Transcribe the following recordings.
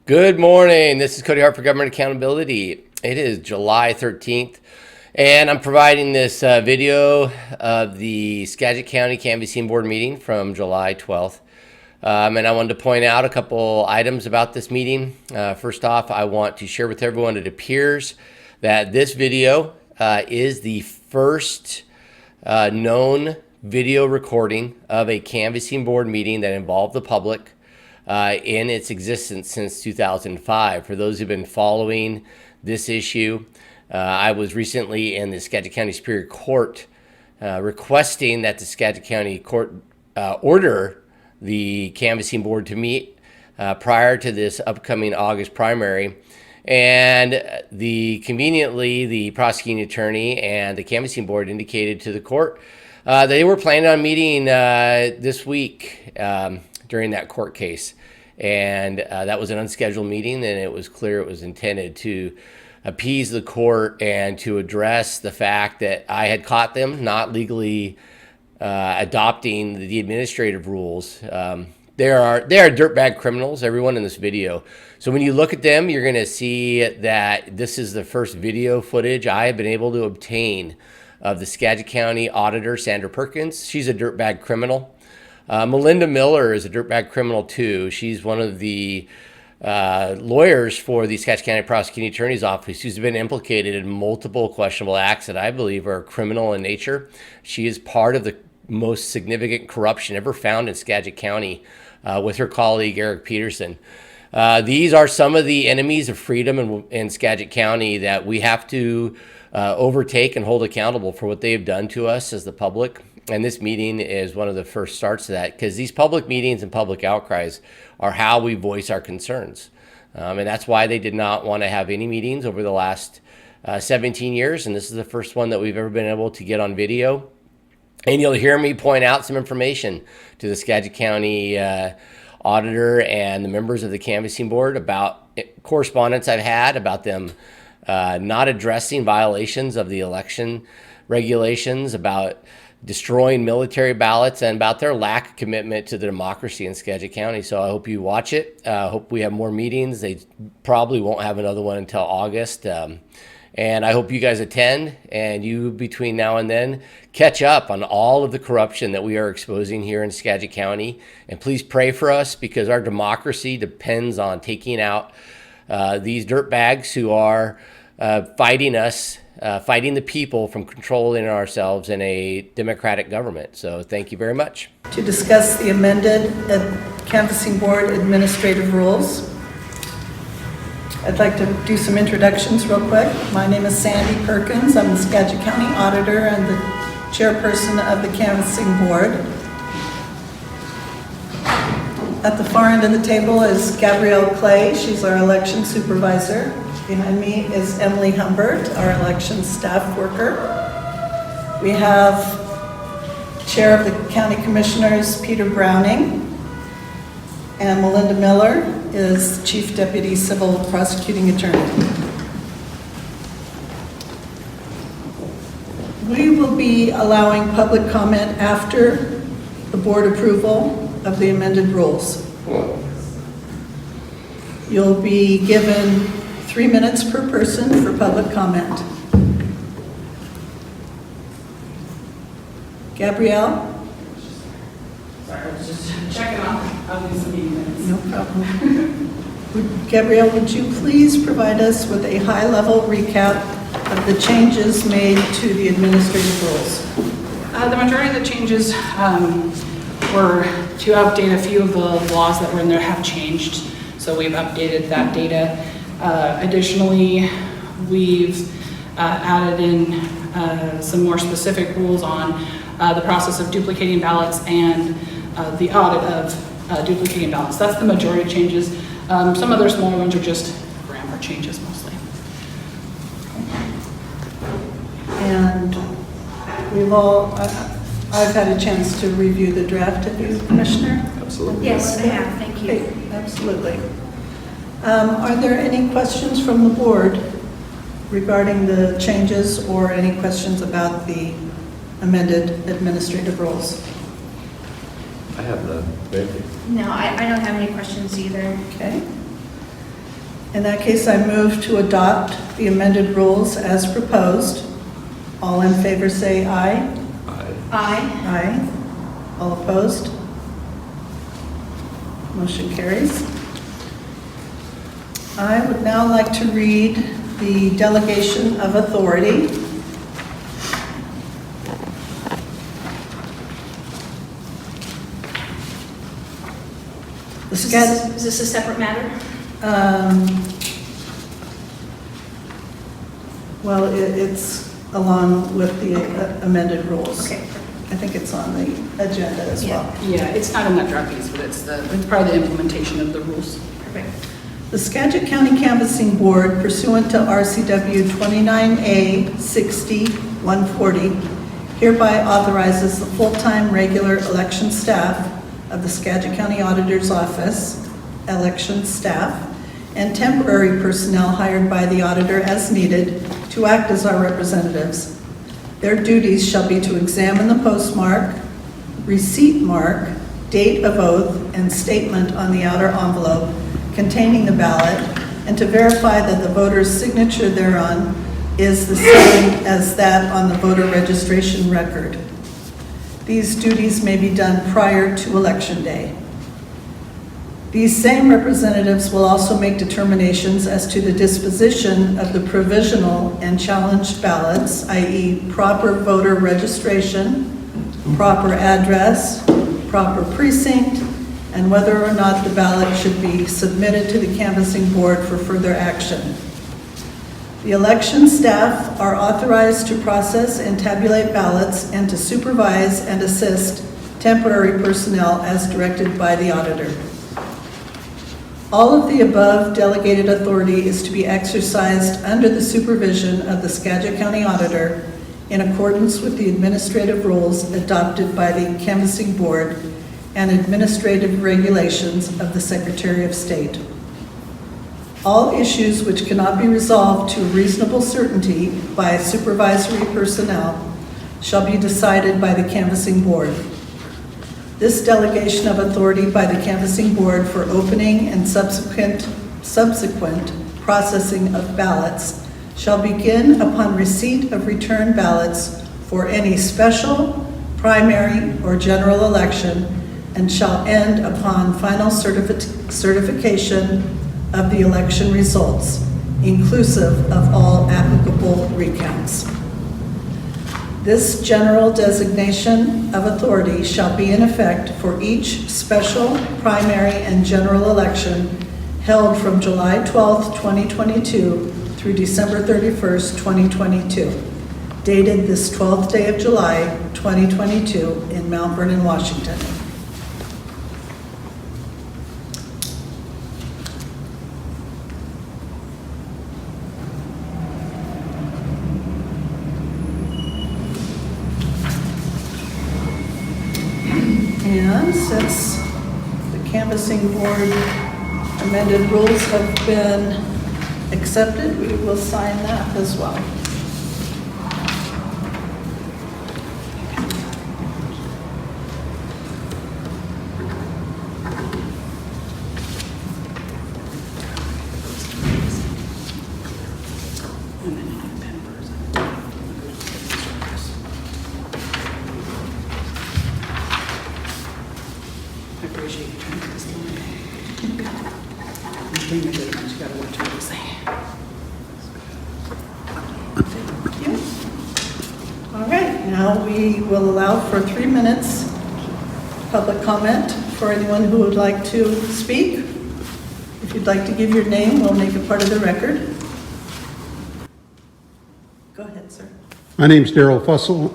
Good morning. This is Cody Hart for Government Accountability. It is July 13th, and I'm providing this video of the Skagit County Canvassing Board meeting from July 12th. And I wanted to point out a couple items about this meeting. First off, I want to share with everyone it appears that this video is the first known video recording of a canvassing board meeting that involved the public in its existence since 2005. For those who've been following this issue, I was recently in the Skagit County Superior Court requesting that the Skagit County Court order the canvassing board to meet prior to this upcoming August primary. And conveniently, the prosecuting attorney and the canvassing board indicated to the court they were planning on meeting this week during that court case. And that was an unscheduled meeting, and it was clear it was intended to appease the court and to address the fact that I had caught them not legally adopting the administrative rules. They are dirtbag criminals, everyone in this video. So when you look at them, you're going to see that this is the first video footage I have been able to obtain of the Skagit County Auditor, Sandra Perkins. She's a dirtbag criminal. Melinda Miller is a dirtbag criminal too. She's one of the lawyers for the Skagit County Prosecuting Attorney's Office who's been implicated in multiple questionable acts that I believe are criminal in nature. She is part of the most significant corruption ever found in Skagit County with her colleague Eric Peterson. These are some of the enemies of freedom in Skagit County that we have to overtake and hold accountable for what they have done to us as the public. And this meeting is one of the first starts of that, because these public meetings and public outcries are how we voice our concerns. And that's why they did not want to have any meetings over the last 17 years. And this is the first one that we've ever been able to get on video. And you'll hear me point out some information to the Skagit County auditor and the members of the canvassing board about correspondence I've had about them not addressing violations of the election regulations, about destroying military ballots, and about their lack of commitment to the democracy in Skagit County. So I hope you watch it. I hope we have more meetings. They probably won't have another one until August. And I hope you guys attend, and you, between now and then, catch up on all of the corruption that we are exposing here in Skagit County. And please pray for us, because our democracy depends on taking out these dirtbags who are fighting us, fighting the people from controlling ourselves in a democratic government. So thank you very much. To discuss the amended Canvassing Board administrative rules, I'd like to do some introductions real quick. My name is Sandy Perkins. I'm the Skagit County Auditor and the Chairperson of the Canvassing Board. At the far end of the table is Gabrielle Clay. She's our election supervisor. Behind me is Emily Humbert, our election staff worker. We have Chair of the County Commissioners, Peter Browning, and Melinda Miller is Chief Deputy Civil Prosecuting Attorney. We will be allowing public comment after the board approval of the amended rules. You'll be given 3 minutes per person for public comment. Gabrielle? Sorry, I was just checking on these meeting minutes. No problem. Gabrielle, would you please provide us with a high-level recap of the changes made to the administrative rules? The majority of the changes were to update a few of the laws that were in there have changed. So we've updated that data. Additionally, we've added in some more specific rules on the process of duplicating ballots and the audit of duplicating ballots. That's the majority of changes. Some other smaller ones are just grammar changes mostly. And we've all, I've had a chance to review the draft. Have you, Commissioner? Absolutely. Yes, I have. Thank you. Okay, absolutely. Are there any questions from the board regarding the changes, or any questions about the amended administrative rules? I have none. Thank you. No, I don't have any questions either. Okay. In that case, I move to adopt the amended rules as proposed. All in favor say aye. Aye. Aye. All opposed? Motion carries. I would now like to read the delegation of authority. The schedule. Is this a separate matter? Well, it's along with the amended rules. Okay. I think it's on the agenda as well. Yeah, it's not in that draft piece, but it's part of the implementation of the rules. Perfect. The Skagit County Canvassing Board, pursuant to RCW 29A-60-140, hereby authorizes the full-time regular election staff of the Skagit County Auditor's Office, election staff, and temporary personnel hired by the auditor as needed to act as our representatives. Their duties shall be to examine the postmark, receipt mark, date of oath, and statement on the outer envelope containing the ballot, and to verify that the voter's signature thereon is the same as that on the voter registration record. These duties may be done prior to Election Day. These same representatives will also make determinations as to the disposition of the provisional and challenged ballots, i.e. proper voter registration, proper address, proper precinct, and whether or not the ballot should be submitted to the canvassing board for further action. The election staff are authorized to process and tabulate ballots and to supervise and assist temporary personnel as directed by the auditor. All of the above delegated authority is to be exercised under the supervision of the Skagit County Auditor in accordance with the administrative rules adopted by the Canvassing Board and administrative regulations of the Secretary of State. All issues which cannot be resolved to a reasonable certainty by supervisory personnel shall be decided by the Canvassing Board. This delegation of authority by the Canvassing Board for opening and subsequent processing of ballots shall begin upon receipt of returned ballots for any special, primary, or general election, and shall end upon final certification of the election results, inclusive of all applicable recounts. This general designation of authority shall be in effect for each special, primary, and general election held from July 12th, 2022 through December 31st, 2022, dated this 12th day of July, 2022 in Mount Vernon, Washington. And since the Canvassing Board amended rules have been accepted, we will sign that as well. I appreciate you trying to get this going. Bring the good ones, you gotta watch what you say. Thank you. All right, now we will allow for 3 minutes public comment for anyone who would like to speak. If you'd like to give your name, we'll make it part of the record. Go ahead, sir. My name's Darrell Fussell.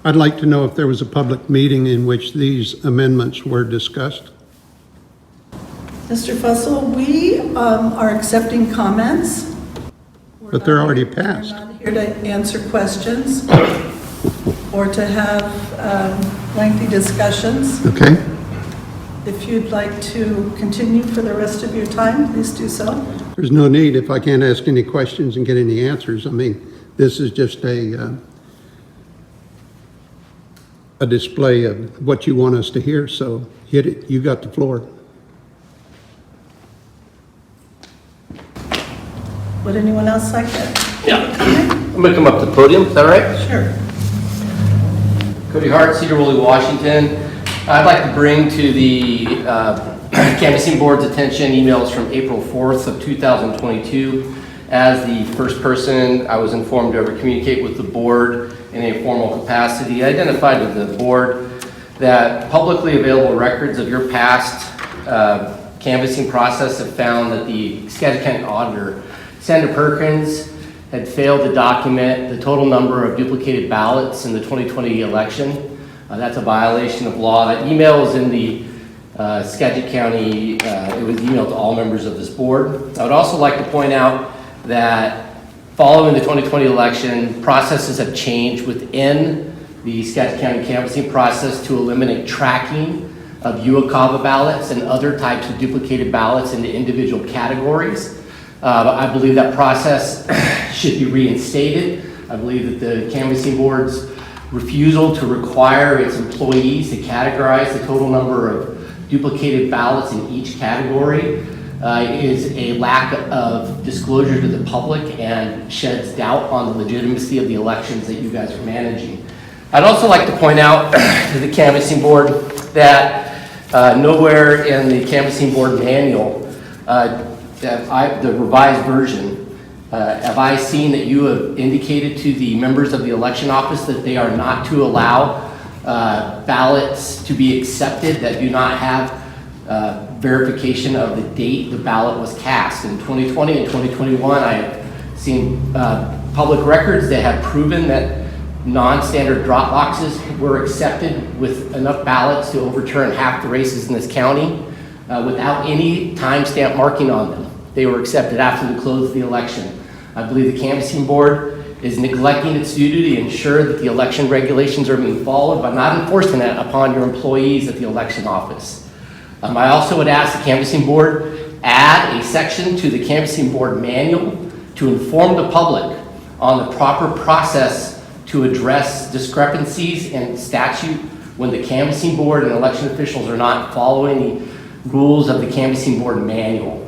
I'd like to know if there was a public meeting in which these amendments were discussed. Mr. Fussell, we are accepting comments. But they're already passed. We're not here to answer questions or to have lengthy discussions. Okay? If you'd like to continue for the rest of your time, please do so. There's no need if I can't ask any questions and get any answers. I mean, this is just a display of what you want us to hear, so hit it. You got the floor. Would anyone else like to? Yeah. I'm gonna come up to the podium, is that all right? Sure. Cody Hart, Cedar Woolley, Washington. I'd like to bring to the Canvassing Board's attention emails from April 4th of 2022. As the first person, I was informed to ever communicate with the board in a formal capacity. I identified with the board that publicly available records of your past canvassing process have found that the Skagit County Auditor, Sandra Perkins, had failed to document the total number of duplicated ballots in the 2020 election. That's a violation of law. That email is in the Skagit County, it was emailed to all members of this board. I would also like to point out that following the 2020 election, processes have changed within the Skagit County canvassing process to eliminate tracking of UOCAVA ballots and other types of duplicated ballots into individual categories. I believe that process should be reinstated. I believe that the Canvassing Board's refusal to require its employees to categorize the total number of duplicated ballots in each category is a lack of disclosure to the public and sheds doubt on the legitimacy of the elections that you guys are managing. I'd also like to point out to the Canvassing Board that nowhere in the Canvassing Board manual, the revised version, have I seen that you have indicated to the members of the election office that they are not to allow ballots to be accepted that do not have verification of the date the ballot was cast. In 2020 and 2021, I have seen public records that have proven that non-standard drop boxes were accepted with enough ballots to overturn half the races in this county without any timestamp marking on them. They were accepted after the close of the election. I believe the Canvassing Board is neglecting its duty to ensure that the election regulations are being followed by not enforcing that upon your employees at the election office. I also would ask the Canvassing Board add a section to the Canvassing Board manual to inform the public on the proper process to address discrepancies in statute when the Canvassing Board and election officials are not following the rules of the Canvassing Board manual.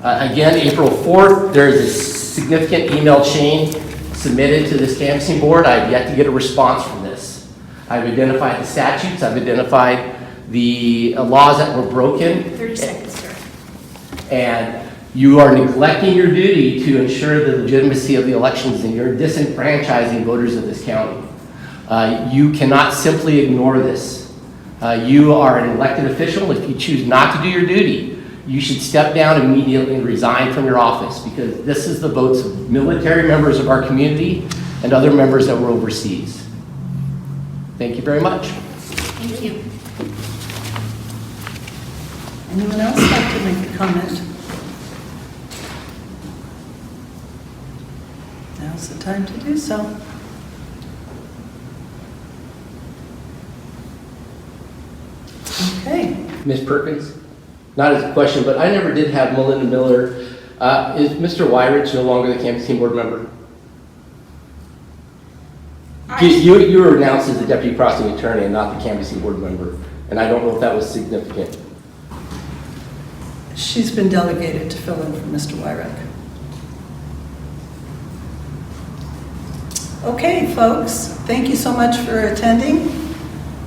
Again, April 4th, there is a significant email chain submitted to this Canvassing Board. I have yet to get a response from this. I've identified the statutes, I've identified the laws that were broken. 30 seconds, sir. And you are neglecting your duty to ensure the legitimacy of the elections, and you're disenfranchising voters of this county. You cannot simply ignore this. You are an elected official. If you choose not to do your duty, you should step down immediately and resign from your office, because this is the votes of military members of our community and other members that were overseas. Thank you very much. Thank you. Anyone else like to make a comment? Now's the time to do so. Okay. Ms. Perkins, not as a question, but I never did have Melinda Miller. Is Mr. Wyridge no longer the Canvassing Board member? You were announced as the Deputy Prosecuting Attorney and not the Canvassing Board member, and I don't know if that was significant. She's been delegated to fill in for Mr. Wyrick. Okay, folks, thank you so much for attending,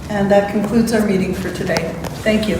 and that concludes our meeting for today. Thank you.